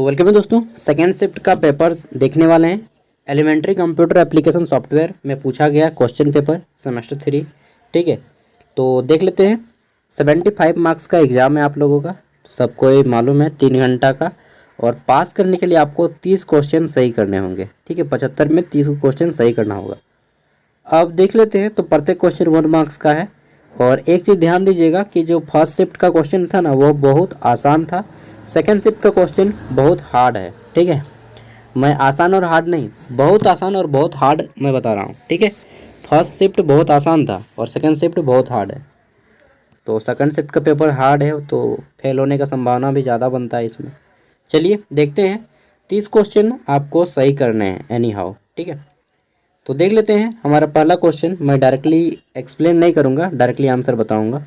तो वेलकम है दोस्तों, सेकेंड शिफ्ट का पेपर देखने वाले हैं। एलिमेंट्री कंप्यूटर एप्लीकेशन सॉफ्टवेयर में पूछा गया क्वेश्चन पेपर सेमेस्टर 3। ठीक है, तो देख लेते हैं। 75 मार्क्स का एग्ज़ाम है आप लोगों का, सबको ही मालूम है, 3 घंटा का। और पास करने के लिए आपको 30 क्वेश्चन सही करने होंगे। ठीक है, 75 में 30 क्वेश्चन सही करना होगा। अब देख लेते हैं। तो प्रत्येक क्वेश्चन 1 मार्क्स का है। और एक चीज़ ध्यान दीजिएगा कि जो फर्स्ट शिफ्ट का क्वेश्चन था ना, वो बहुत आसान था। सेकंड शिफ्ट का क्वेश्चन बहुत हार्ड है। ठीक है, मैं आसान और हार्ड नहीं, बहुत आसान और बहुत हार्ड मैं बता रहा हूँ। ठीक है, फर्स्ट शिफ्ट बहुत आसान था और सेकंड शिफ्ट बहुत हार्ड है। तो सेकंड शिफ्ट का पेपर हार्ड है तो फेल होने का संभावना भी ज़्यादा बनता है इसमें। चलिए देखते हैं। 30 क्वेश्चन आपको सही करने हैं एनी हाउ। ठीक है, तो देख लेते हैं। हमारा पहला क्वेश्चन मैं डायरेक्टली एक्सप्लेन नहीं करूँगा, डायरेक्टली आंसर बताऊँगा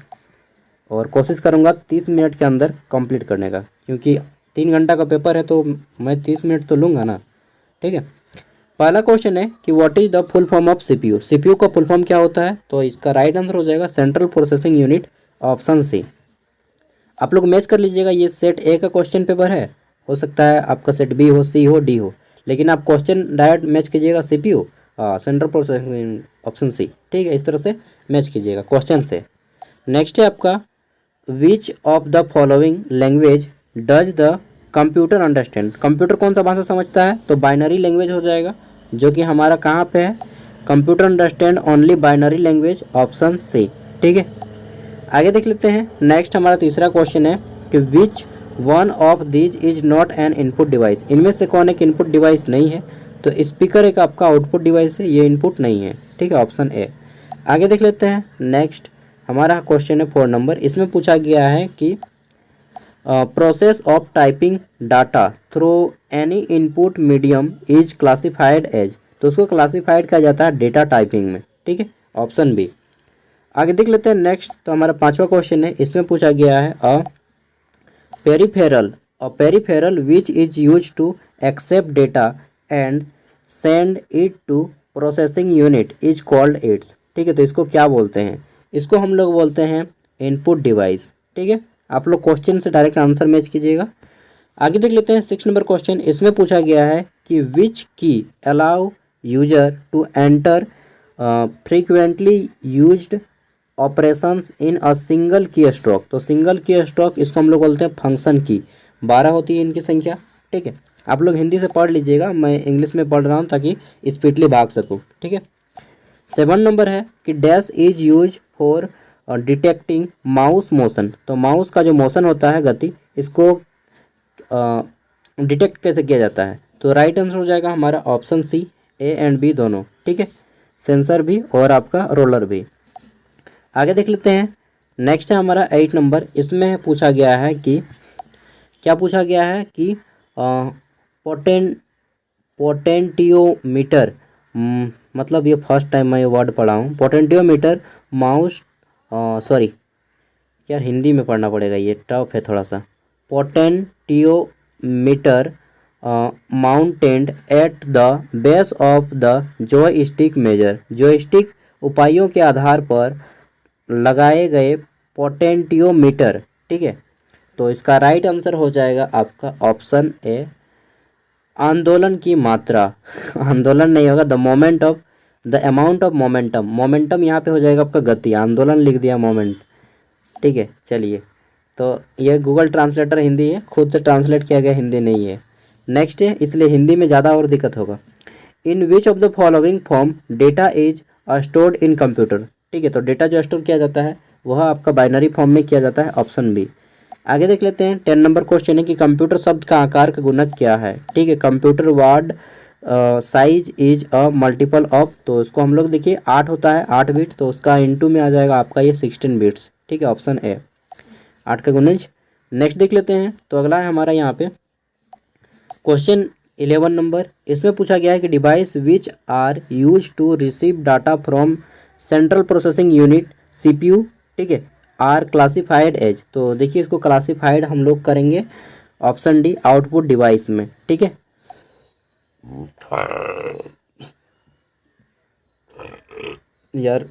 और कोशिश करूँगा 30 मिनट के अंदर कंप्लीट करने का, क्योंकि 3 घंटा का पेपर है तो मैं 30 मिनट तो लूँगा ना। ठीक है, पहला क्वेश्चन है कि what is the full form of CPU. CPU का फुल फॉर्म क्या होता है? तो इसका राइट आंसर हो जाएगा central processing unit, option C. आप लोग मैच कर लीजिएगा। ये सेट ए का क्वेश्चन पेपर है, हो सकता है आपका सेट बी हो, सी हो, डी हो, लेकिन आप क्वेश्चन डायरेक्ट मैच कीजिएगा CPU central processing, option C. ठीक है, इस तरह से मैच कीजिएगा क्वेश्चन से। नेक्स्ट है आपका विच of the following language does the computer understand. Computer कौन सा भाषा समझता है? तो बाइनरी लैंग्वेज हो जाएगा, जो कि हमारा कहाँ पे है? Computer understand only binary language, option C. ठीक है, आगे देख लेते हैं। नेक्स्ट हमारा तीसरा क्वेश्चन है कि which one of these is not an input device. इनमें से कौन एक इनपुट डिवाइस नहीं है? तो स्पीकर एक आपका आउटपुट डिवाइस है, ये इनपुट नहीं है। ठीक है, ऑप्शन ए। आगे देख लेते हैं। नेक्स्ट हमारा क्वेश्चन है 4 नंबर। इसमें पूछा गया है कि process of typing data through any input medium is classified as. तो उसको क्लासिफाइड किया जाता है डेटा टाइपिंग में। ठीक है, ऑप्शन बी। आगे देख लेते हैं। नेक्स्ट तो हमारा 5वां क्वेश्चन है। इसमें पूछा गया है peripheral which is use to accept data and send it to processing unit is called its. ठीक है, तो इसको क्या बोलते हैं? इसको हम लोग बोलते हैं इनपुट डिवाइस। ठीक है, आप लोग क्वेश्चन से डायरेक्ट आंसर मैच कीजिएगा। आगे देख लेते हैं 6 नंबर क्वेश्चन। इसमें पूछा गया है कि which key allow user to enter frequently used operations in a single key stroke. तो सिंगल की स्ट्रोक इसको हम लोग बोलते हैं फंक्शन की। 12 होती है इनकी संख्या। ठीक है, आप लोग हिंदी से पढ़ लीजिएगा, मैं इंग्लिश में पढ़ रहा हूँ ताकि स्पीडली भाग सकूँ। ठीक है, 7 नंबर है कि dash is use for detecting mouse motion. तो माउस का जो मोशन होता है, गति, इसको डिटेक्ट कैसे किया जाता है? तो राइट आंसर हो जाएगा हमारा option C, A and B दोनों। ठीक है, सेंसर भी और आपका रोलर भी। आगे देख लेते हैं। नेक्स्ट है हमारा 8 नंबर। इसमें पूछा गया है कि क्या पूछा गया है कि पोटेंटियोमीटर, मतलब ये फर्स्ट टाइम मैं ये वर्ड पढ़ा हूँ। पोटेंटियोमीटर माउस, सॉरी यार हिंदी में पढ़ना पड़ेगा, ये टफ है थोड़ा सा। Potentiometer mounted at the base of the joystick measure. Joystick उपायों के आधार पर लगाए गए पोटेंटियोमीटर। ठीक है, तो इसका राइट आंसर हो जाएगा आपका ऑप्शन ए, आंदोलन की मात्रा। आंदोलन नहीं होगा, the moment of, the amount of momentum. Momentum यहाँ पे हो जाएगा आपका गति, आंदोलन लिख दिया मोमेंट। ठीक है, चलिए, तो ये गूगल ट्रांसलेटर हिंदी है, खुद से ट्रांसलेट किया गया, हिंदी नहीं है। नेक्स्ट है, इसलिए हिंदी में ज़्यादा और दिक्कत होगा। In which of the following form data is stored in computer. ठीक है, तो डेटा जो स्टोर किया जाता है वह आपका बाइनरी फॉर्म में किया जाता है, ऑप्शन बी। आगे देख लेते हैं। 10 नंबर क्वेश्चन है कि कंप्यूटर शब्द का आकार का गुणक क्या है? ठीक है, computer word size is a multiple of. तो इसको हम लोग देखिए 8 होता है, 8 बिट, तो उसका इनटू में आ जाएगा आपका ये 16 बिट्स। ठीक है, ऑप्शन ए, 8 का गुणज। नेक्स्ट देख लेते हैं। तो अगला है हमारा यहाँ पे क्वेश्चन 11 नंबर। इसमें पूछा गया है कि device which are use to receive data from central processing unit CPU. ठीक है, आर क्लासिफाइड एज। तो देखिए इसको क्लासिफाइड हम लोग करेंगे ऑप्शन डी, आउटपुट डिवाइस में। ठीक है, यार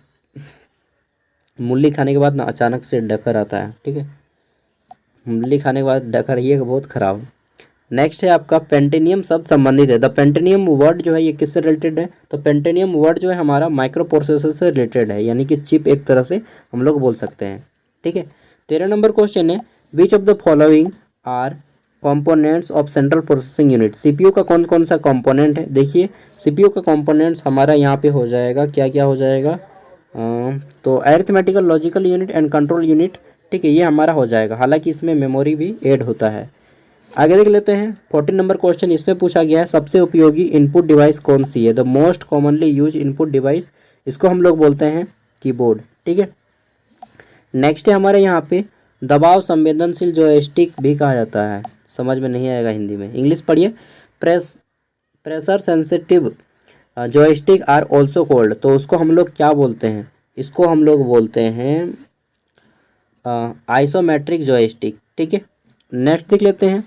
मूली खाने के बाद ना अचानक से डकर आता है। ठीक है, मूली खाने के बाद डकर ये बहुत ख़राब। नेक्स्ट है आपका पेंटिनियम शब्द संबंधित है। द पेंटिनियम वर्ड जो है ये किससे रिलेटेड है? तो पेंटिनियम वर्ड जो है हमारा माइक्रो प्रोसेसर से रिलेटेड है, यानी कि चिप एक तरह से हम लोग बोल सकते हैं। ठीक है। 13 नंबर क्वेश्चन है, which of the following are components of central processing unit. CPU का कौन कौन सा कंपोनेंट है? देखिए सीपीयू का कंपोनेंट्स हमारा यहाँ पे हो जाएगा, क्या क्या हो जाएगा, तो arithmetical logical unit and control unit. ठीक है, ये हमारा हो जाएगा, हालांकि इसमें मेमोरी भी ऐड होता है। आगे देख लेते हैं 14 नंबर क्वेश्चन। इसमें पूछा गया है सबसे उपयोगी इनपुट डिवाइस कौन सी है? The most commonly use input device, इसको हम लोग बोलते हैं कीबोर्ड। ठीक है। नेक्स्ट है हमारे यहाँ पे दबाव संवेदनशील जॉयस्टिक भी कहा जाता है, समझ में नहीं आएगा हिंदी में, इंग्लिश पढ़िए। Pressure sensitive joystick are also called, तो उसको हम लोग क्या बोलते हैं? इसको हम लोग बोलते हैं आइसोमेट्रिक जॉयस्टिक। ठीक है। नेक्स्ट देख लेते हैं।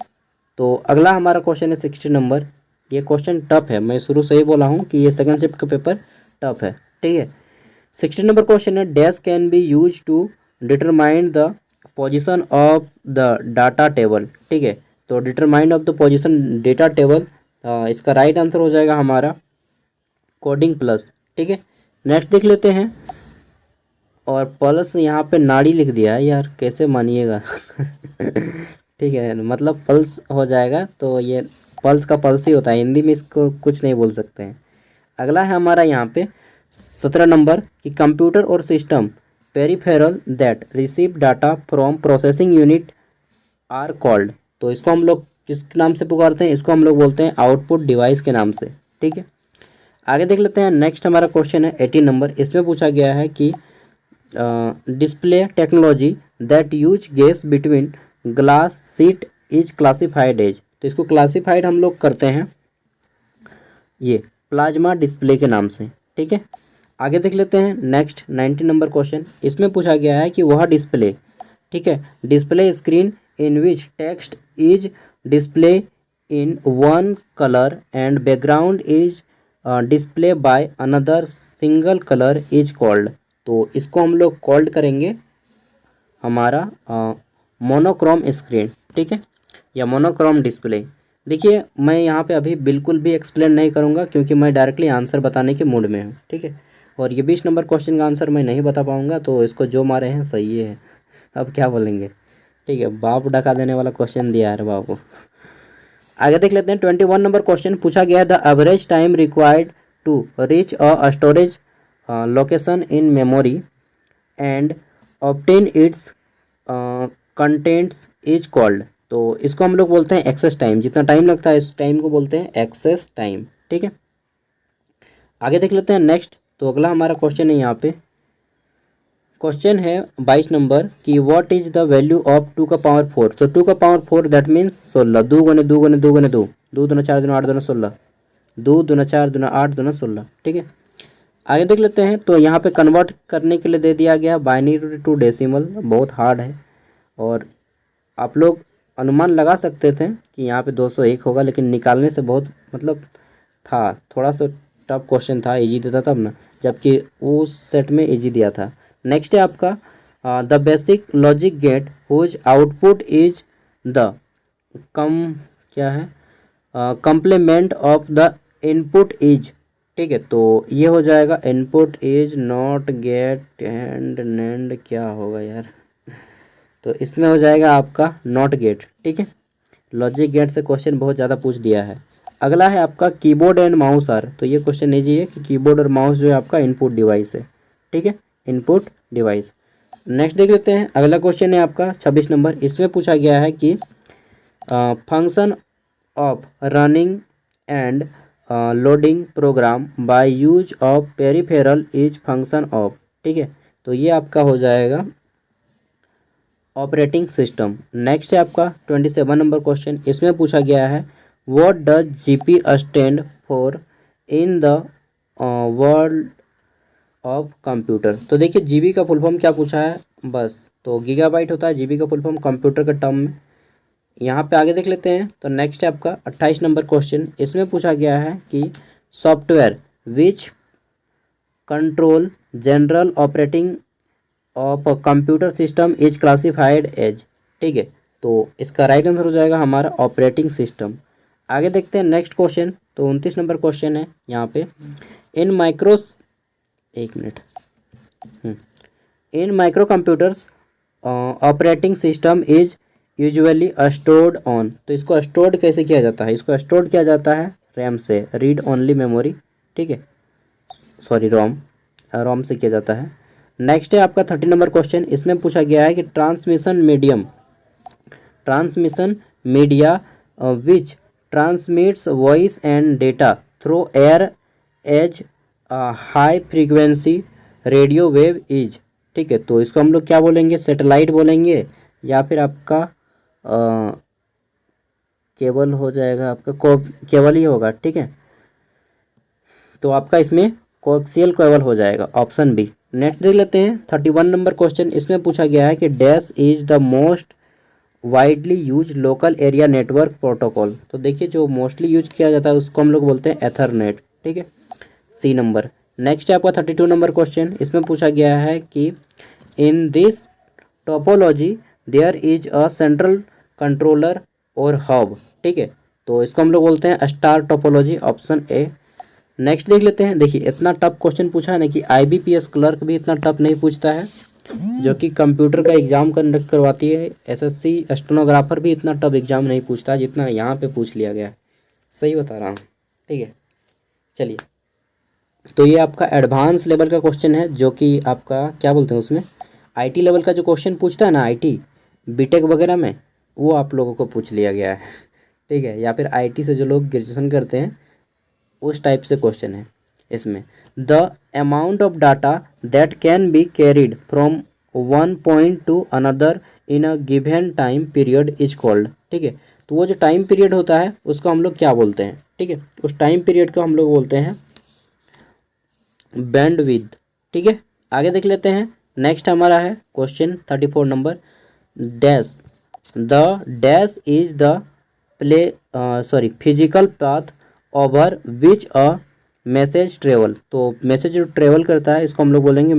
तो अगला हमारा क्वेश्चन है 60 नंबर। ये क्वेश्चन टफ है, मैं शुरू से ही बोला हूँ कि ये सेकंड शिफ्ट का पेपर टफ है। ठीक है। 60 नंबर क्वेश्चन है, dash can be use to determine the position of the data table. ठीक है, तो determine of the position data table, इसका राइट आंसर हो जाएगा हमारा कोडिंग प्लस। ठीक है। नेक्स्ट देख लेते हैं। और पल्स यहाँ पे नाड़ी लिख दिया है यार, कैसे मानिएगा। ठीक है, मतलब पल्स हो जाएगा, तो ये पल्स का पल्स ही होता है, हिंदी में इसको कुछ नहीं बोल सकते हैं। अगला है हमारा यहाँ पे 17 नंबर कि कंप्यूटर और system peripheral that receive data from processing unit are called, तो इसको हम लोग किस नाम से पुकारते हैं? इसको हम लोग बोलते हैं आउटपुट डिवाइस के नाम से। ठीक है। आगे देख लेते हैं। नेक्स्ट हमारा क्वेश्चन है 18 नंबर। इसमें पूछा गया है कि display technology that use gas between glass sheet is classified as, तो इसको क्लासिफाइड हम लोग करते हैं ये प्लाज्मा डिस्प्ले के नाम से। ठीक है। आगे देख लेते हैं। Next 19 number question. इसमें पूछा गया है कि वह डिस्प्ले, ठीक है, display screen in which text is display in one colour and background is display by another single colour is called, तो इसको हम लोग कॉल्ड करेंगे हमारा मोनोक्रोम स्क्रीन। ठीक है, या मोनोक्रोम डिस्प्ले। देखिए मैं यहाँ पे अभी बिल्कुल भी एक्सप्लेन नहीं करूँगा क्योंकि मैं डायरेक्टली आंसर बताने के मूड में हूँ। ठीक है। और ये 20 नंबर क्वेश्चन का आंसर मैं नहीं बता पाऊँगा, तो इसको जो मारे हैं सही है, अब क्या बोलेंगे। ठीक है, बाप डका देने वाला क्वेश्चन दिया है बाबू। आगे देख लेते हैं। 21 नंबर क्वेश्चन पूछा गया है, the average time required to reach a storage location in memory and obtain its contents is called, तो इसको हम लोग बोलते हैं एक्सेस टाइम। जितना टाइम लगता है इस टाइम को बोलते हैं एक्सेस टाइम। ठीक है। आगे देख लेते हैं। नेक्स्ट, तो अगला हमारा क्वेश्चन है, यहाँ पे क्वेश्चन है 22 नंबर कि what is the value of 2 का पावर 4, तो 2 का पावर 4 दैट मीन्स 16, 2 गुने 2 गुने 2 गुने 2, 2 दूना 4 दूना 8 दूना 16, 2 दूना 4 दूना 8 दूना 16। ठीक है। आगे देख लेते हैं। तो यहाँ पे कन्वर्ट करने के लिए दे दिया गया बाइनरी टू डेसिमल, बहुत हार्ड है और आप लोग अनुमान लगा सकते थे कि यहाँ पे 201 होगा, लेकिन निकालने से बहुत मतलब था, थोड़ा सा टफ क्वेश्चन था, इजी देता तब ना, जबकि उस सेट में इजी दिया था। नेक्स्ट है आपका the basic logic gate whose output is the क्या है complement of the input is. ठीक है, तो ये हो जाएगा input is not gate and NAND, क्या होगा यार, तो इसमें हो जाएगा आपका नॉट गेट। ठीक है, लॉजिक गेट से क्वेश्चन बहुत ज़्यादा पूछ दिया है। अगला है आपका कीबोर्ड एंड माउस आर, तो ये क्वेश्चन इजी है कि कीबोर्ड और माउस जो है आपका इनपुट डिवाइस है। ठीक है, इनपुट डिवाइस। नेक्स्ट देख लेते हैं। अगला क्वेश्चन है आपका 26 नंबर। इसमें पूछा गया है कि function of running and loading program by use of peripheral is function of. ठीक है, तो ये आपका हो जाएगा ऑपरेटिंग सिस्टम। नेक्स्ट है आपका 27 नंबर क्वेश्चन। इसमें पूछा गया है what does GP stand for in the world of computer, तो देखिए जीबी का फुल फॉर्म क्या पूछा है, बस तो गीगाबाइट होता है जीबी का फुल फॉर्म कंप्यूटर के टर्म में। यहाँ पे आगे देख लेते हैं। तो नेक्स्ट है आपका 28 नंबर क्वेश्चन। इसमें पूछा गया है कि software which control general operating of computer system is classified as. ठीक है, तो इसका राइट आंसर हो जाएगा हमारा ऑपरेटिंग सिस्टम। आगे देखते हैं नेक्स्ट क्वेश्चन। तो 29 नंबर क्वेश्चन है यहाँ पे, इन माइक्रोस एक minute in micro computers operating system is usually stored on. तो इसको स्टोर्ड कैसे किया जाता है? इसको स्टोर्ड किया जाता है रैम से, रीड ओनली मेमोरी, ठीक है, सॉरी रोम से किया जाता है। नेक्स्ट है आपका 30 नंबर क्वेश्चन। इसमें पूछा गया है कि transmission media which transmits voice and data through air as high frequency radio wave is, ठीक है। तो इसको हम लोग क्या बोलेंगे? सैटेलाइट बोलेंगे, या फिर आपका केबल हो जाएगा, आपका केबल ही होगा, ठीक है। तो आपका इसमें कोएक्सियल केबल हो जाएगा, ऑप्शन बी। नेक्स्ट देख लेते हैं 31 नंबर क्वेश्चन। इसमें पूछा गया है कि dash is the most widely use local area network protocol. तो देखिए जो मोस्टली यूज किया जाता है उसको हम लोग बोलते हैं एथरनेट, ठीक है, सी नंबर। नेक्स्ट है आपका 32 नंबर क्वेश्चन। इसमें पूछा गया है कि in this topology there is a central controller or hub, ठीक है। तो इसको हम लोग बोलते हैं star topology, option A. Next देख लेते हैं। देखिए इतना टफ क्वेश्चन पूछा है ना कि IBPS क्लर्क भी इतना टफ नहीं पूछता है, जो कि कंप्यूटर का एग्ज़ाम कंडक्ट करवाती है। SSC स्टेनोग्राफर भी इतना टफ एग्ज़ाम नहीं पूछता जितना यहाँ पे पूछ लिया गया है। सही बता रहा हूँ, ठीक है। चलिए, तो ये आपका एडवांस लेवल का क्वेश्चन है, जो कि आपका क्या बोलते हैं उसमें IT लेवल का जो क्वेश्चन पूछता है ना, IT BTech वगैरह में, वो आप लोगों को पूछ लिया गया है, ठीक है। या फिर IT से जो लोग ग्रेजुएशन करते हैं उस टाइप से क्वेश्चन है इसमें। The amount of data that can be carried from one point two another in a given time period is called, ठीक है। तो वो जो टाइम पीरियड होता है उसको हम लोग क्या बोलते हैं, ठीक है। उस टाइम पीरियड को हम लोग बोलते हैं बैंडविड्थ, ठीक है। आगे देख लेते हैं। नेक्स्ट हमारा है question 34 number. Dash the dash is the physical path over which a message travel. तो मैसेज जो ट्रेवल करता है इसको हम लोग बोलेंगे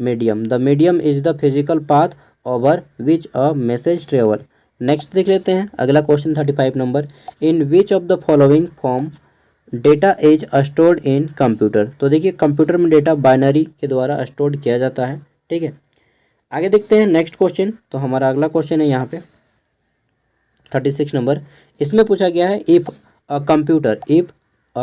medium. The medium is the physical path over which a message travel. Next देख लेते हैं अगला question 35 number. In which of the following form data is stored in computer. तो देखिए कंप्यूटर में डेटा बाइनरी के द्वारा स्टोर्ड किया जाता है, ठीक है। आगे देखते हैं नेक्स्ट क्वेश्चन। तो हमारा अगला क्वेश्चन है यहाँ पे 36 नंबर। इसमें पूछा गया है if a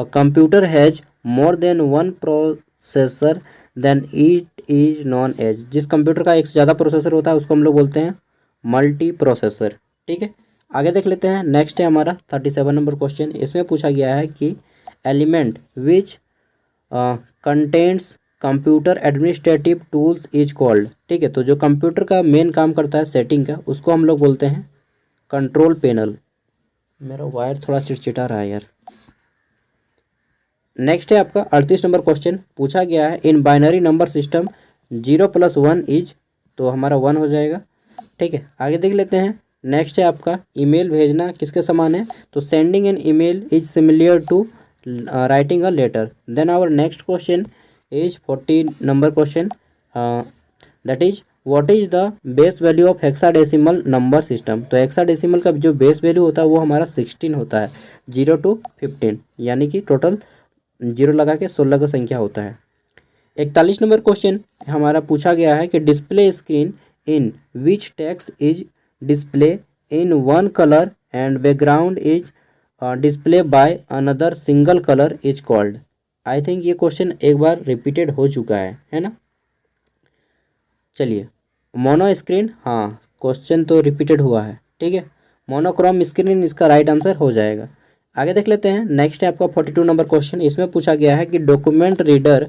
computer has more than one processor then it is known as. जिस कंप्यूटर का एक से ज़्यादा प्रोसेसर होता है उसको हम लोग बोलते हैं मल्टी प्रोसेसर, ठीक है। आगे देख लेते हैं। नेक्स्ट है हमारा 37 नंबर क्वेश्चन। इसमें पूछा गया है कि element which contents computer administrative tools is called, ठीक है। तो जो कंप्यूटर का मेन काम करता है सेटिंग का, उसको हम लोग बोलते हैं कंट्रोल पैनल। मेरा वायर थोड़ा चिटचिटा रहा है यार। नेक्स्ट है आपका 38 नंबर क्वेश्चन। पूछा गया है in binary number system 0 + 1 is, तो हमारा 1 हो जाएगा, ठीक है। आगे देख लेते हैं। नेक्स्ट है आपका ईमेल भेजना किसके समान है? तो sending an email is similar to writing a letter. Then our next question is 40 number question, that is what is the base value of hexadecimal number system. तो हेक्साडेसिमल का जो बेस वैल्यू होता है वो हमारा 16 होता है, 0 to 15, यानी कि टोटल 0 लगा के 16 का संख्या होता है। 41 नंबर क्वेश्चन हमारा पूछा गया है कि display screen in which text is display in one colour and background is display by another single colour is called. I think ये क्वेश्चन एक बार रिपीटेड हो चुका है ना। चलिए, मोनो स्क्रीन, हाँ क्वेश्चन तो रिपीटेड हुआ है, ठीक है। मोनोक्रोम स्क्रीन इसका राइट आंसर हो जाएगा। आगे देख लेते हैं। नेक्स्ट है आपका 42 नंबर क्वेश्चन। इसमें पूछा गया है कि document reader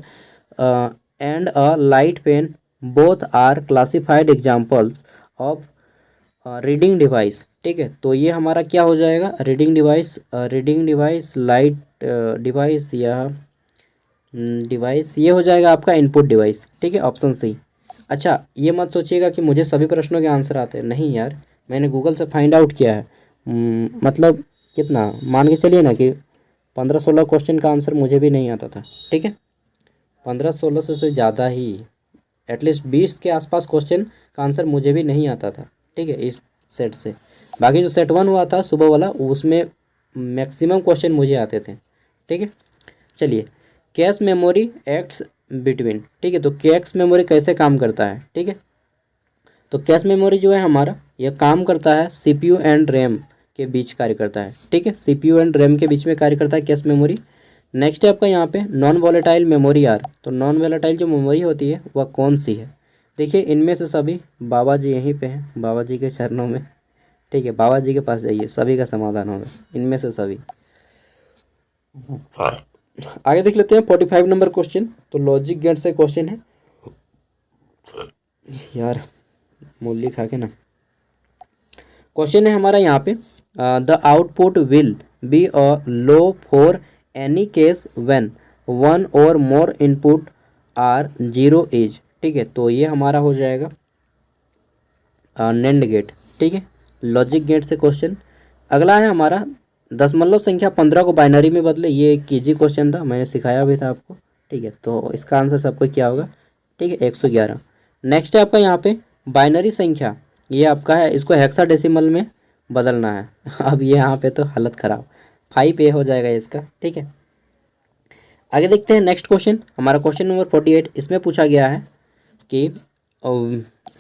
and a light pen both are classified examples of reading device, ठीक है। तो ये हमारा क्या हो जाएगा? रीडिंग डिवाइस लाइट डिवाइस या डिवाइस, ये हो जाएगा आपका इनपुट डिवाइस, ठीक है, ऑप्शन सी। अच्छा, ये मत सोचिएगा कि मुझे सभी प्रश्नों के आंसर आते हैं, नहीं यार, मैंने गूगल से फाइंड आउट किया है। मतलब कितना मान के चलिए ना कि 15-16 क्वेश्चन का आंसर मुझे भी नहीं आता था, ठीक है। 15-16 से ज़्यादा ही, एटलीस्ट 20 के आसपास क्वेश्चन का आंसर मुझे भी नहीं आता था, ठीक है। इस सेट से। बाकी जो सेट 1 हुआ था सुबह वाला, उसमें मैक्सिमम क्वेश्चन मुझे आते थे। ठीक है, चलिए, कैश मेमोरी एक्ट्स बिटवीन। ठीक है, तो कैश मेमोरी कैसे काम करता है। ठीक है, तो कैश मेमोरी जो है हमारा, यह काम करता है सीपीयू एंड रैम के बीच कार्य करता है। ठीक है, सीपीयू एंड रैम के बीच में कार्य करता है कैश मेमोरी। नेक्स्ट है आपका यहाँ पे नॉन वॉलेटाइल मेमोरी आर। तो नॉन वॉलेटाइल जो मेमोरी होती है वह कौन सी है। देखिए, इनमें से सभी बाबा जी यहीं पे हैं, बाबा जी के चरणों में। ठीक है, बाबा जी के पास जाइए, सभी का समाधान होगा, इनमें से सभी। आगे देख लेते हैं 45 नंबर क्वेश्चन। तो लॉजिक गेट से क्वेश्चन है यार, मूली खा के ना। क्वेश्चन है हमारा यहाँ पे, the output will be a low for any case when one और मोर इनपुट आर जीरो इज। ठीक है, तो ये हमारा हो जाएगा नेंड गेट। ठीक है, लॉजिक गेट से क्वेश्चन। अगला है हमारा, दशमलव संख्या 15 को बाइनरी में बदले। ये एक इजी क्वेश्चन था, मैंने सिखाया भी था आपको। ठीक है, तो इसका आंसर सबको क्या होगा। ठीक है, 111। नेक्स्ट है आपका यहाँ पे बाइनरी संख्या, ये आपका है, इसको हेक्साडेसिमल में बदलना है। अब ये यहाँ पे तो हालत ख़राब, 5A हो जाएगा इसका। ठीक है, आगे देखते हैं नेक्स्ट क्वेश्चन। हमारा क्वेश्चन नंबर 48, इसमें पूछा गया है कि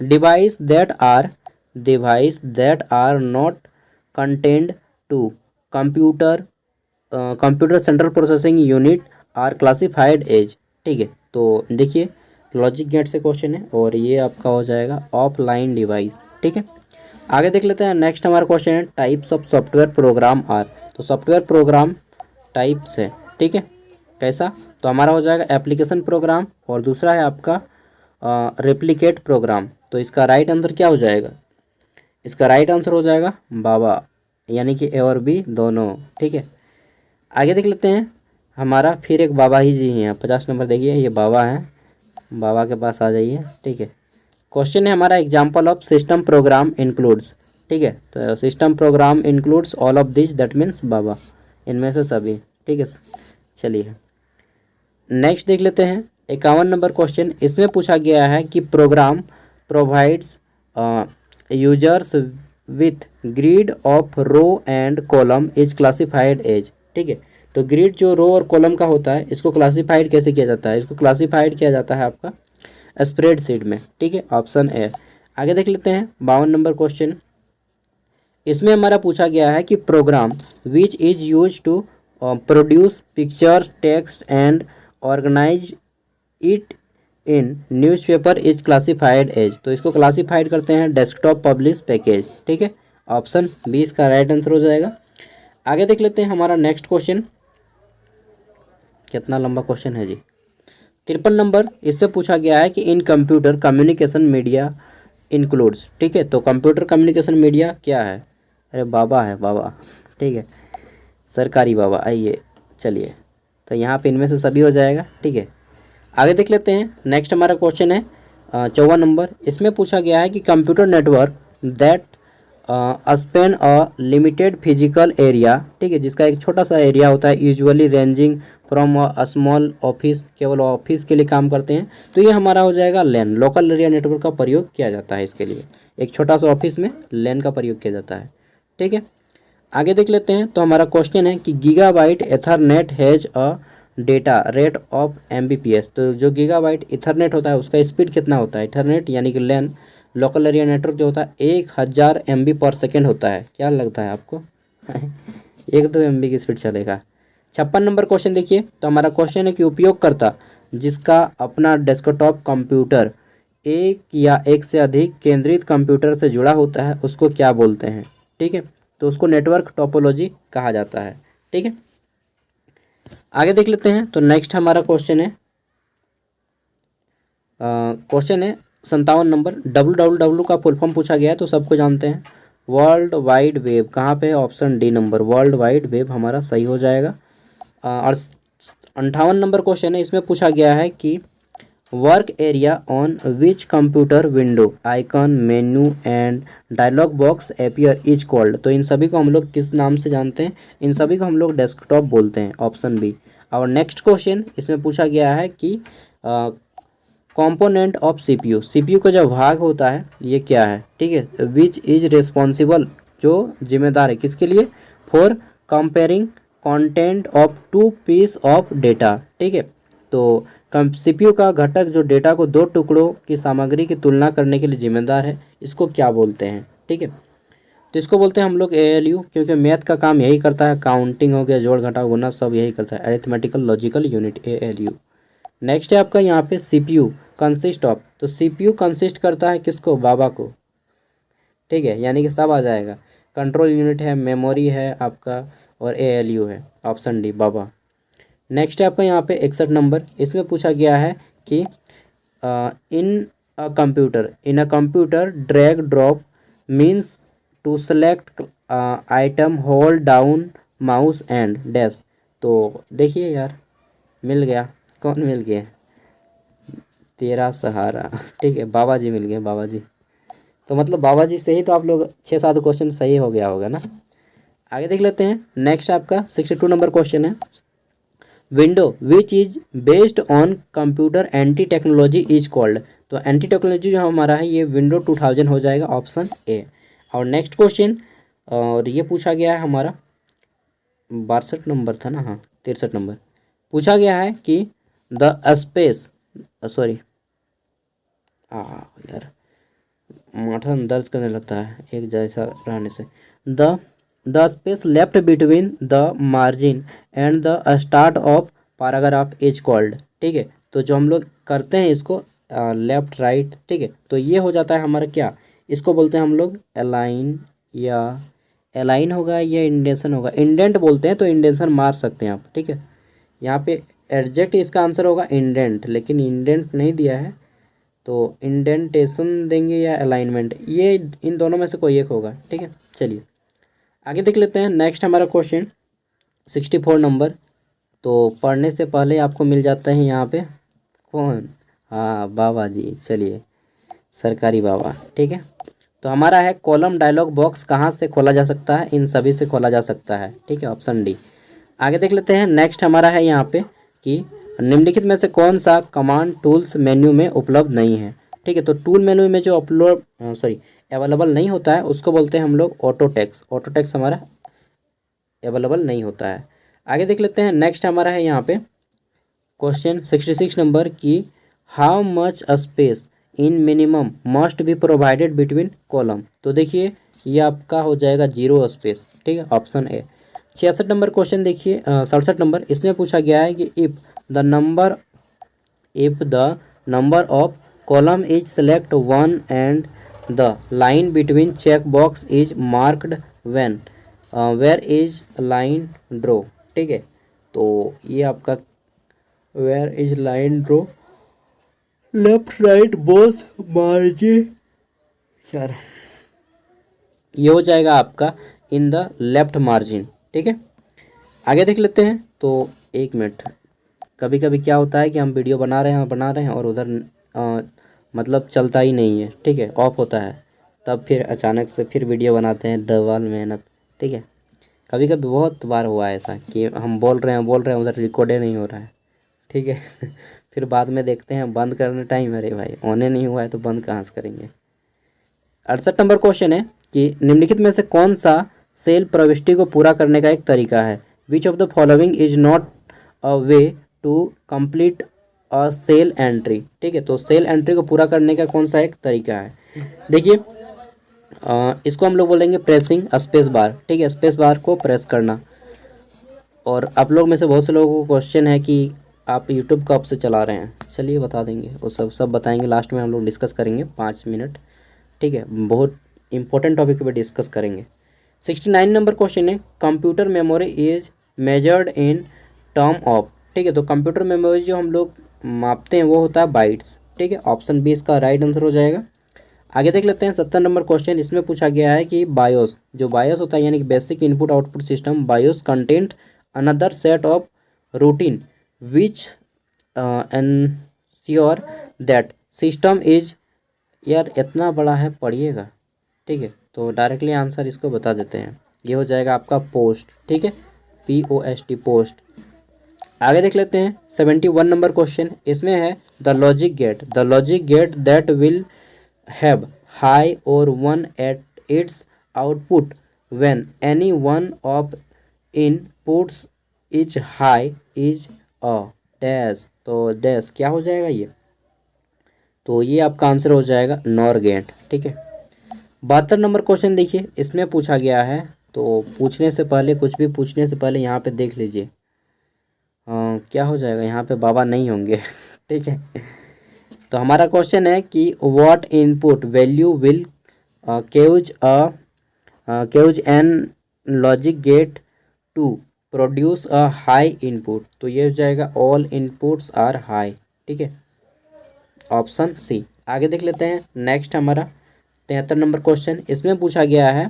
device that are not contend to computer central processing unit are classified as. ठीक है, तो देखिए, लॉजिक गेट से क्वेश्चन है और ये आपका हो जाएगा ऑफलाइन डिवाइस। ठीक है, आगे देख लेते हैं। नेक्स्ट हमारा क्वेश्चन है types of software program are. तो सॉफ्टवेयर प्रोग्राम टाइप्स है। ठीक है, कैसा, तो हमारा हो जाएगा एप्लीकेशन प्रोग्राम और दूसरा है आपका रेप्लिकेट प्रोग्राम। तो इसका राइट आंसर क्या हो जाएगा, इसका राइट आंसर हो जाएगा बाबा, यानी कि ए और बी दोनों। ठीक है, आगे देख लेते हैं। हमारा फिर एक बाबा ही जी हैं, 50 नंबर देखिए, ये बाबा हैं, बाबा के पास आ जाइए। ठीक है, क्वेश्चन है हमारा example of system program includes. ठीक है, तो system program includes all of this, that means बाबा, इनमें से सभी। ठीक है, चलिए नेक्स्ट देख लेते हैं 51 नंबर क्वेश्चन। इसमें पूछा गया है कि program provides users with grid of row and column is classified as. ठीक है, तो ग्रिड जो रो और कॉलम का होता है, इसको क्लासिफाइड कैसे किया जाता है, इसको क्लासिफाइड किया जाता है आपका स्प्रेडशीट में। ठीक है, ऑप्शन ए। आगे देख लेते हैं 52 नंबर क्वेश्चन। इसमें हमारा पूछा गया है कि program which is use to produce picture text and organise it in newspaper is classified as. तो इसको क्लासिफाइड करते हैं डेस्कटॉप पब्लिश पैकेज। ठीक है, ऑप्शन बी इसका राइट आंसर हो जाएगा। आगे देख लेते हैं हमारा नेक्स्ट क्वेश्चन, कितना लंबा क्वेश्चन है जी, 53 नंबर। इसमें पूछा गया है कि इन कंप्यूटर कम्युनिकेशन मीडिया इंक्लूड्स। ठीक है, तो कंप्यूटर कम्युनिकेशन मीडिया क्या है, अरे बाबा है बाबा। ठीक है, सरकारी बाबा। आइए चलिए, तो यहाँ पे इनमें से सभी हो जाएगा। ठीक है, आगे देख लेते हैं। नेक्स्ट हमारा क्वेश्चन है 54 नंबर। इसमें पूछा गया है कि computer network that Spain a limited physical area. ठीक है, जिसका एक छोटा सा एरिया होता है, usually ranging from a small office, केवल ऑफिस के लिए काम करते हैं, तो ये हमारा हो जाएगा लैन। लोकल एरिया नेटवर्क का प्रयोग किया जाता है इसके लिए, एक छोटा सा ऑफिस में लैन का प्रयोग किया जाता है। ठीक है, आगे देख लेते हैं। तो हमारा क्वेश्चन है कि gigabyte Ethernet has a data rate of Mbps। तो जो गीगाबाइट इथरनेट होता है उसका स्पीड कितना होता है, इथरनेट यानी कि लैन, लोकल एरिया नेटवर्क जो होता है 1000 MB/s होता है। क्या लगता है आपको 1-2 MB की स्पीड चलेगा। 56 नंबर क्वेश्चन देखिए। तो हमारा क्वेश्चन है कि उपयोगकर्ता जिसका अपना डेस्कटॉप कंप्यूटर एक या एक से अधिक केंद्रित कंप्यूटर से जुड़ा होता है उसको क्या बोलते हैं। ठीक है, तो उसको नेटवर्क टोपोलॉजी कहा जाता है। ठीक है, आगे देख लेते हैं। तो नेक्स्ट हमारा क्वेश्चन है 57 नंबर। WWW का फुल फॉर्म पूछा गया है, तो सबको जानते हैं, वर्ल्ड वाइड वेब। कहाँ पे है, option D number, world wide web हमारा सही हो जाएगा। और 58 नंबर क्वेश्चन है। इसमें पूछा गया है कि work area on which computer window icon menu and dialog box appear is called. तो इन सभी को हम लोग किस नाम से जानते हैं, इन सभी को हम लोग डेस्कटॉप बोलते हैं, ऑप्शन बी। और नेक्स्ट क्वेश्चन इसमें पूछा गया है कि कंपोनेंट ऑफ सीपीयू, सीपीयू का जो भाग होता है ये क्या है, ठीक है। विच इज रिस्पॉन्सिबल, जो जिम्मेदार है किसके लिए, for comparing content of two piece of data, ठीक है। तो सीपीयू का घटक जो डेटा को दो टुकड़ों की सामग्री की तुलना करने के लिए जिम्मेदार है, इसको क्या बोलते हैं, ठीक है। तो इसको बोलते हैं हम लोग एएलयू, क्योंकि मैथ का काम यही करता है, काउंटिंग हो गया, जोड़ घटाव गुना सब यही करता है, arithmetical logical unit, ALU. Next है आपका यहाँ पे सीपीयू कंसिस्ट ऑफ, तो सीपीयू कंसिस्ट करता है किसको, बाबा को, ठीक है, यानी कि सब आ जाएगा। कंट्रोल यूनिट है, मेमोरी है आपका, और एएलयू है, ऑप्शन डी बाबा। नेक्स्ट है आपका यहाँ पे 61 नंबर, इसमें पूछा गया है कि in a computer drag drop means to select item, hold down mouse and dash. तो देखिए यार, मिल गया, कौन मिल गया, तेरा सहारा, ठीक है, बाबा जी मिल गए, बाबा जी। तो मतलब बाबा जी से ही तो आप लोग 6-7 क्वेश्चन सही हो गया होगा ना। आगे देख लेते हैं। नेक्स्ट आपका 62 नंबर क्वेश्चन है, window which is based on computer anti technology is called. तो एंटी टेक्नोलॉजी जो हमारा है ये विंडो 2000 हो जाएगा, ऑप्शन ए। और नेक्स्ट क्वेश्चन, और ये पूछा गया है हमारा 62 नंबर था ना, हाँ 63 नंबर, पूछा गया है कि द स्पेस, सॉरी यार माथा दर्द करने लगता है एक जैसा रहने से, the space left between the margin and the start of paragraph is called, ठीक है। तो जो हम लोग करते हैं इसको लेफ्ट राइट, ठीक है, तो ये हो जाता है हमारा क्या, इसको बोलते हैं हम लोग अलाइन, या अलाइन होगा या इंडेंशन होगा, इंडेंट बोलते हैं, तो इंडेंशन मार सकते हैं आप, ठीक है। यहाँ पे एडजेक्ट इसका आंसर होगा इंडेंट, लेकिन इंडेंट नहीं दिया है, तो इंडेंटेशन देंगे या अलाइनमेंट, ये इन दोनों में से कोई एक होगा, ठीक है। चलिए आगे देख लेते हैं। नेक्स्ट हमारा क्वेश्चन 64 नंबर, तो पढ़ने से पहले आपको मिल जाता है यहाँ पे कौन, हाँ बाबा जी, चलिए सरकारी बाबा, ठीक है। तो हमारा है कॉलम डायलॉग बॉक्स कहाँ से खोला जा सकता है, इन सभी से खोला जा सकता है, ठीक है, ऑप्शन डी। आगे देख लेते हैं। नेक्स्ट हमारा है यहाँ पे कि निम्नलिखित में से कौन सा कमांड टूल्स मेन्यू में उपलब्ध नहीं है, ठीक है। तो टूल मेन्यू में जो अवेलेबल नहीं होता है उसको बोलते हैं हम लोग ऑटो टेक्स्ट, ऑटो टेक्स्ट हमारा अवेलेबल नहीं होता है। आगे देख लेते हैं। नेक्स्ट हमारा है यहाँ पे क्वेश्चन 66 नंबर की how much space in minimum must be provided between column. तो देखिए ये आपका हो जाएगा 0 स्पेस, ठीक है, ऑप्शन ए। 66 नंबर क्वेश्चन देखिए, 67 नंबर, इसमें पूछा गया है कि if the number of column is select one and the line between check box is marked when where is line draw, ठीक है। तो ये आपका where is line draw left right both margin, यार ये हो जाएगा आपका इन द लेफ्ट मार्जिन, ठीक है। आगे देख लेते हैं। तो एक मिनट, कभी कभी क्या होता है कि हम वीडियो बना रहे हैं और उधर मतलब चलता ही नहीं है, ठीक है, ऑफ होता है, तब फिर अचानक से फिर वीडियो बनाते हैं, डबल मेहनत, ठीक है। कभी कभी बहुत बार हुआ है ऐसा कि हम बोल रहे हैं उधर रिकॉर्डे नहीं हो रहा है, ठीक है। फिर बाद में देखते हैं बंद करने टाइम, अरे भाई ऑन नहीं हुआ है तो बंद कहाँ से करेंगे। 68 नंबर क्वेश्चन है कि निम्नलिखित में से कौन सा सेल प्रविष्टि को पूरा करने का एक तरीका है, which of the following is not a way to complete a cell entry, ठीक है। तो सेल एंट्री को पूरा करने का कौन सा एक तरीका है, देखिए इसको हम लोग बोलेंगे प्रेसिंग स्पेस बार, ठीक है, स्पेस बार को प्रेस करना। और आप लोग में से बहुत से लोगों को क्वेश्चन है कि आप यूट्यूब कब से चला रहे हैं, चलिए बता देंगे, वो सब बताएंगे लास्ट में, हम लोग डिस्कस करेंगे 5 मिनट, ठीक है, बहुत इंपॉर्टेंट टॉपिक पे डिस्कस करेंगे। 69 नंबर क्वेश्चन है computer memory is measured in term of, ठीक है। तो कंप्यूटर मेमोरी जो हम लोग मापते हैं वो होता है बाइट्स, ठीक है, ऑप्शन बी इसका राइट आंसर हो जाएगा। आगे देख लेते हैं 70 नंबर क्वेश्चन, इसमें पूछा गया है कि बायोस, जो बायोस होता है यानी कि basic input output system, BIOS content another set of routine which ensure that system is, यार इतना बड़ा है पढ़िएगा, ठीक है। तो डायरेक्टली आंसर इसको बता देते हैं, ये हो जाएगा आपका पोस्ट, ठीक है, POST पोस्ट। आगे देख लेते हैं 71 नंबर क्वेश्चन। इसमें है the logic gate that will have high or one at its output when any one of inputs is high is a dash. तो डैश क्या हो जाएगा ये, तो ये आपका आंसर हो जाएगा नॉर गेट। ठीक है, 72 नंबर क्वेश्चन देखिए। इसमें पूछा गया है, तो पूछने से पहले कुछ भी पूछने से पहले यहाँ पे देख लीजिए क्या हो जाएगा, यहाँ पे बाबा नहीं होंगे। ठीक है, तो हमारा क्वेश्चन है कि what input value will cause an logic gate to produce a high input. तो ये हो जाएगा ऑल इनपुट्स आर हाई। ठीक है, ऑप्शन सी। आगे देख लेते हैं नेक्स्ट हमारा 73 नंबर क्वेश्चन। इसमें पूछा गया है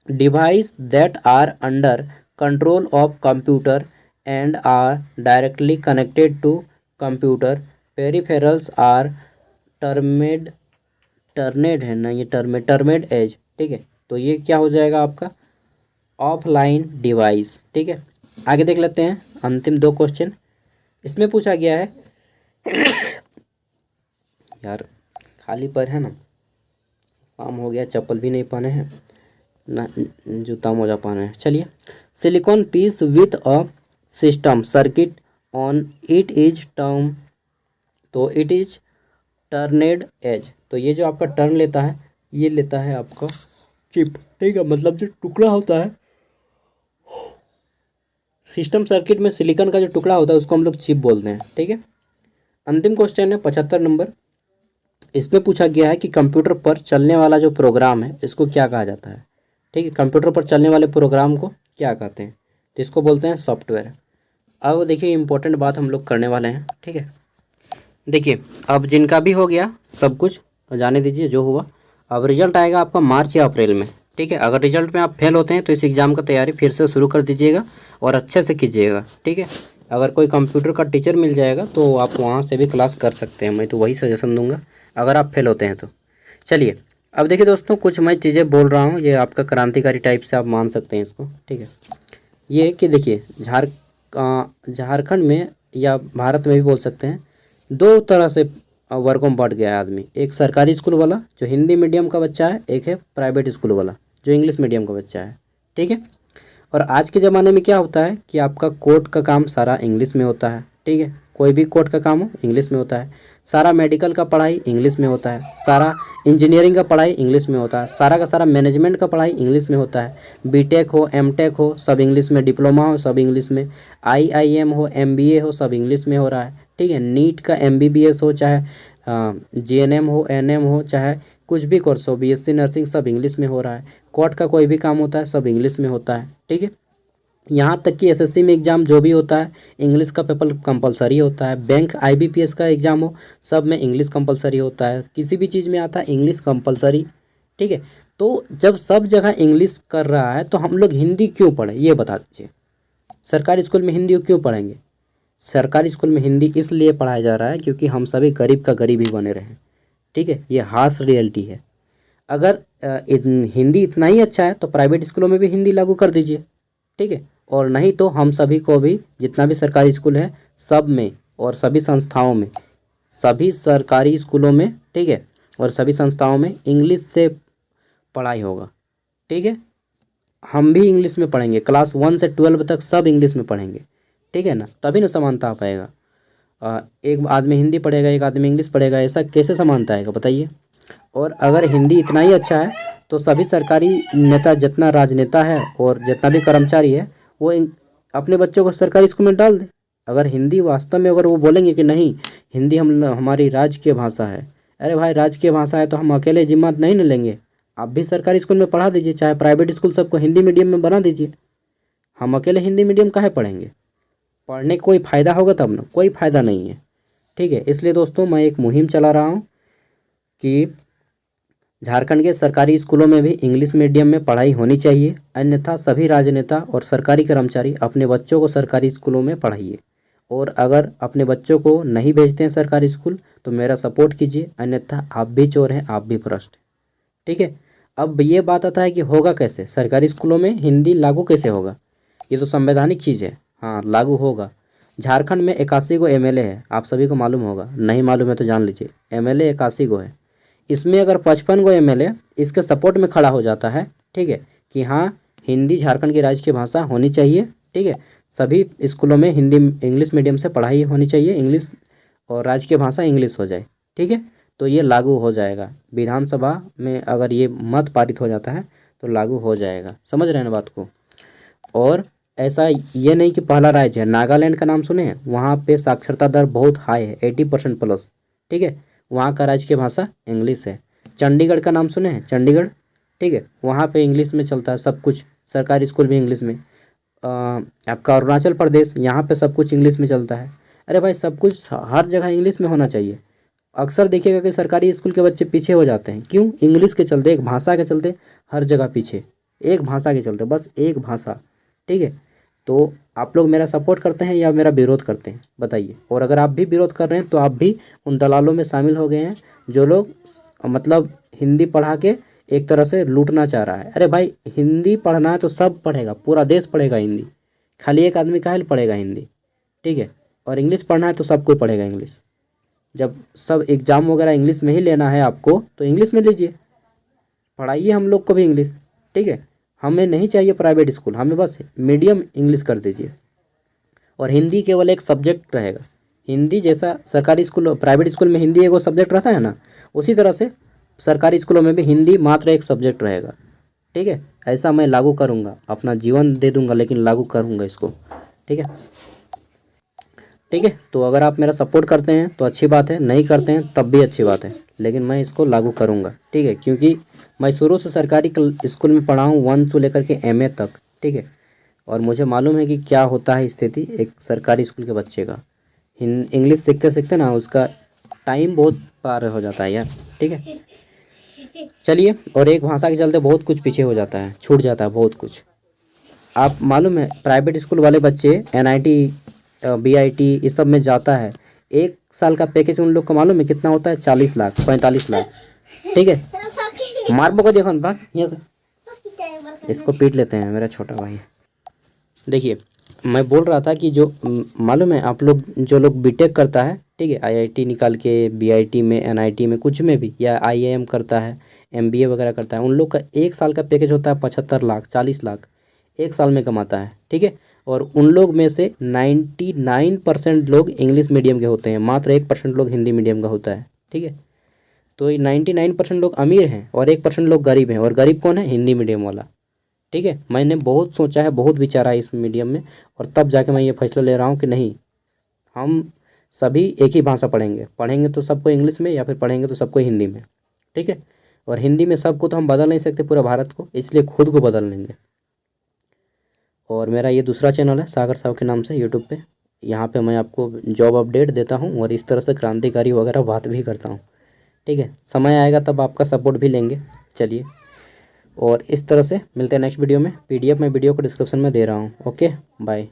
device that are under control of computer and are directly connected to computer peripherals are termed है ना, ये टर्मेड एज। ठीक है, तो ये क्या हो जाएगा आपका ऑफलाइन डिवाइस। ठीक है, आगे देख लेते हैं अंतिम 2 क्वेश्चन। इसमें पूछा गया है यार खाली पर है ना, शाम हो गया, चप्पल भी नहीं पहने हैं ना, जूता मोजा पहने हैं। चलिए, silicon piece with a system circuit on it is term, तो इट इज टर्नेड एज। तो ये जो आपका टर्न लेता है, ये लेता है आपका चिप। ठीक है, मतलब जो टुकड़ा होता है सिस्टम सर्किट में सिलिकॉन का जो टुकड़ा होता है उसको हम लोग चिप बोलते हैं। ठीक है, अंतिम क्वेश्चन है 75 नंबर। इसमें पूछा गया है कि कंप्यूटर पर चलने वाला जो प्रोग्राम है इसको क्या कहा जाता है। ठीक है, कंप्यूटर पर चलने वाले प्रोग्राम को क्या कहते हैं, तो इसको बोलते हैं सॉफ्टवेयर। अब देखिए इंपॉर्टेंट बात हम लोग करने वाले हैं। ठीक है, देखिए अब जिनका भी हो गया सब कुछ जाने दीजिए जो हुआ। अब रिजल्ट आएगा आपका मार्च या अप्रैल में। ठीक है, अगर रिजल्ट में आप फेल होते हैं तो इस एग्ज़ाम का तैयारी फिर से शुरू कर दीजिएगा और अच्छे से कीजिएगा। ठीक है, अगर कोई कंप्यूटर का टीचर मिल जाएगा तो आप वहाँ से भी क्लास कर सकते हैं, मैं तो वही सजेशन दूंगा अगर आप फेल होते हैं तो। चलिए, अब देखिए दोस्तों, कुछ मैं चीज़ें बोल रहा हूँ, ये आपका क्रांतिकारी टाइप से आप मान सकते हैं इसको। ठीक है, ये कि देखिए झारखंड में या भारत में भी बोल सकते हैं, 2 तरह से वर्गों में बढ़ गया है आदमी। एक सरकारी स्कूल वाला जो हिंदी मीडियम का बच्चा है, एक है प्राइवेट स्कूल वाला जो इंग्लिश मीडियम का बच्चा है। ठीक है, और आज के ज़माने में क्या होता है कि आपका कोर्ट का काम सारा इंग्लिश में होता है। ठीक है, कोई भी कोर्ट का काम हो इंग्लिश में होता है, सारा मेडिकल का पढ़ाई इंग्लिश में होता है, सारा इंजीनियरिंग का पढ़ाई इंग्लिश में होता है, सारा का सारा मैनेजमेंट का पढ़ाई इंग्लिश में होता है। बीटेक हो, एमटेक हो, सब इंग्लिश में, डिप्लोमा हो सब इंग्लिश में, आईआईएम हो, एमबीए हो, सब इंग्लिश में हो रहा है। ठीक है, नीट का एमबीबीएस हो, चाहे जीएनएम हो, एनएम हो, चाहे कुछ भी कोर्स हो, बीएससी नर्सिंग, सब इंग्लिश में हो रहा है। कोर्ट का कोई भी काम होता है सब इंग्लिश में होता है। ठीक है, यहाँ तक कि एसएससी में एग्ज़ाम जो भी होता है इंग्लिश का पेपर कंपलसरी होता है। बैंक आईबीपीएस का एग्ज़ाम हो सब में इंग्लिश कंपलसरी होता है। किसी भी चीज़ में आता है इंग्लिश कंपलसरी। ठीक है, तो जब सब जगह इंग्लिश कर रहा है तो हम लोग हिंदी क्यों पढ़ें, ये बता दीजिए। सरकारी स्कूल में हिंदी क्यों पढ़ेंगे? सरकारी स्कूल में हिंदी इसलिए पढ़ाया जा रहा है क्योंकि हम सभी गरीब का गरीब ही बने रहें। ठीक है, ये हार्श रियलिटी है। अगर हिंदी इतना ही अच्छा है तो प्राइवेट स्कूलों में भी हिंदी लागू कर दीजिए। ठीक है, और नहीं तो हम सभी को भी जितना भी सरकारी स्कूल है सब में और सभी संस्थाओं में, सभी सरकारी स्कूलों में, ठीक है, और सभी संस्थाओं में इंग्लिश से पढ़ाई होगा। ठीक है, हम भी इंग्लिश में पढ़ेंगे, क्लास 1 से 12 तक सब इंग्लिश में पढ़ेंगे। ठीक है ना, तभी ना समानता आ पाएगा। एक आदमी हिंदी पढ़ेगा, एक आदमी इंग्लिश पढ़ेगा, ऐसा कैसे समानता आएगा बताइए। और अगर हिंदी इतना ही अच्छा है तो सभी सरकारी नेता, जितना राजनेता है और जितना भी कर्मचारी है वो अपने बच्चों को सरकारी स्कूल में डाल दे। अगर हिंदी वास्तव में अगर वो बोलेंगे कि नहीं हिंदी हमारी राजकीय भाषा है, अरे भाई राजकीय भाषा है तो हम अकेले जिम्मा नहीं न लेंगे। आप भी सरकारी स्कूल में पढ़ा दीजिए, चाहे प्राइवेट स्कूल सबको हिंदी मीडियम में बना दीजिए। हम अकेले हिंदी मीडियम काहे पढ़ेंगे? पढ़ने कोई फ़ायदा होगा तब ना, कोई फ़ायदा नहीं है। ठीक है, इसलिए दोस्तों मैं एक मुहिम चला रहा हूँ कि झारखंड के सरकारी स्कूलों में भी इंग्लिश मीडियम में पढ़ाई होनी चाहिए, अन्यथा सभी राजनेता और सरकारी कर्मचारी अपने बच्चों को सरकारी स्कूलों में पढ़ाइए। और अगर अपने बच्चों को नहीं भेजते हैं सरकारी स्कूल तो मेरा सपोर्ट कीजिए, अन्यथा आप भी चोर हैं, आप भी भ्रष्ट हैं। ठीक है, अब ये बात आता है कि होगा कैसे, सरकारी स्कूलों में हिंदी लागू कैसे होगा? ये तो संवैधानिक चीज़ है, हाँ लागू होगा। झारखंड में 81 गो एमएलए है, आप सभी को मालूम होगा, नहीं मालूम है तो जान लीजिए, एमएलए 81 गो है। इसमें अगर 55 गो एमएलए इसके सपोर्ट में खड़ा हो जाता है, ठीक है, कि हाँ हिंदी झारखंड की राज्य की भाषा होनी चाहिए, ठीक है, सभी स्कूलों में हिंदी इंग्लिश मीडियम से पढ़ाई होनी चाहिए, इंग्लिश और राज्य की भाषा इंग्लिश हो जाए, ठीक है, तो ये लागू हो जाएगा। विधानसभा में अगर ये मत पारित हो जाता है तो लागू हो जाएगा, समझ रहे हैं ना बात को। और ऐसा ये नहीं कि पहला राज्य है, नागालैंड का नाम सुने हैं, वहाँ पे साक्षरता दर बहुत हाई है, 80% प्लस, ठीक है, वहाँ का राज्य की भाषा इंग्लिश है। चंडीगढ़ का नाम सुने हैं, चंडीगढ़, ठीक है, वहाँ पे इंग्लिश में चलता है सब कुछ, सरकारी स्कूल भी इंग्लिश में। आपका अरुणाचल प्रदेश, यहाँ पे सब कुछ इंग्लिश में चलता है। अरे भाई सब कुछ हर जगह इंग्लिश में होना चाहिए। अक्सर देखिएगा कि सरकारी स्कूल के बच्चे पीछे हो जाते हैं, क्यों? इंग्लिश के चलते, एक भाषा के चलते हर जगह पीछे, एक भाषा के चलते, बस एक भाषा, ठीक है। तो आप लोग मेरा सपोर्ट करते हैं या मेरा विरोध करते हैं बताइए। और अगर आप भी विरोध कर रहे हैं तो आप भी उन दलालों में शामिल हो गए हैं जो लोग मतलब हिंदी पढ़ा के एक तरह से लूटना चाह रहा है। अरे भाई हिंदी पढ़ना है तो सब पढ़ेगा, पूरा देश पढ़ेगा हिंदी, खाली एक आदमी काहे लिए पढ़ेगा हिंदी, ठीक है। और इंग्लिश पढ़ना है तो सब कोई पढ़ेगा इंग्लिश। जब सब एग्ज़ाम वगैरह इंग्लिश में ही लेना है आपको तो इंग्लिश में लीजिए, पढ़ाइए हम लोग को भी इंग्लिश, ठीक है। हमें नहीं चाहिए प्राइवेट स्कूल, हमें बस मीडियम इंग्लिश कर दीजिए। और हिंदी केवल एक सब्जेक्ट रहेगा, हिंदी जैसा सरकारी स्कूल प्राइवेट स्कूल में हिंदी एगो सब्जेक्ट रहता है ना, उसी तरह से सरकारी स्कूलों में भी हिंदी मात्र एक सब्जेक्ट रहेगा, ठीक है। ऐसा मैं लागू करूँगा, अपना जीवन दे दूँगा लेकिन लागू करूँगा इसको, ठीक है, ठीक है। तो अगर आप मेरा सपोर्ट करते हैं तो अच्छी बात है, नहीं करते हैं तब भी अच्छी बात है, लेकिन मैं इसको लागू करूँगा, ठीक है, क्योंकि मैं शुरू से सरकारी स्कूल में पढ़ा हूँ 1 से लेकर के MA तक, ठीक है। और मुझे मालूम है कि क्या होता है स्थिति एक सरकारी स्कूल के बच्चे का, इंग्लिश सीखते सीखते ना उसका टाइम बहुत पार हो जाता है यार, ठीक है। चलिए, और एक भाषा के चलते बहुत कुछ पीछे हो जाता है, छूट जाता है बहुत कुछ। आप मालूम है प्राइवेट स्कूल वाले बच्चे NIT BIT इस सब में जाता है, 1 साल का पैकेज उन लोग का मालूम है कितना होता है? 40 लाख 45 लाख, ठीक है। मार्बो को देखो भाग यहाँ से, इसको पीट लेते हैं, मेरा छोटा भाई। देखिए मैं बोल रहा था कि जो मालूम है आप लोग, जो लोग बीटेक करता है, ठीक है, IIT निकाल के BIT में NIT में कुछ में भी, या IIM करता है, MBA वगैरह करता है, उन लोग का 1 साल का पैकेज होता है 75 लाख 40 लाख, 1 साल में कमाता है, ठीक है। और उन लोग में से 99% लोग इंग्लिश मीडियम के होते हैं, मात्र 1% लोग हिंदी मीडियम का होता है, ठीक है। तो ये 99% लोग अमीर हैं और 1% लोग गरीब हैं, और गरीब कौन है? हिंदी मीडियम वाला, ठीक है। मैंने बहुत सोचा है, बहुत विचारा है इस मीडियम में, और तब जाके मैं ये फैसला ले रहा हूँ कि नहीं, हम सभी एक ही भाषा पढ़ेंगे, पढ़ेंगे तो सबको इंग्लिश में या फिर पढ़ेंगे तो सबको हिंदी में, ठीक है। और हिंदी में सबको तो हम बदल नहीं सकते पूरा भारत को, इसलिए खुद को बदल लेंगे। और मेरा ये दूसरा चैनल है सागर साहब के नाम से यूट्यूब पे, यहाँ पे मैं आपको जॉब अपडेट देता हूँ और इस तरह से क्रांतिकारी वगैरह बात भी करता हूँ, ठीक है। समय आएगा तब आपका सपोर्ट भी लेंगे। चलिए, और इस तरह से मिलते हैं नेक्स्ट वीडियो में। PDF मैं वीडियो को डिस्क्रिप्शन में दे रहा हूँ। Okay bye.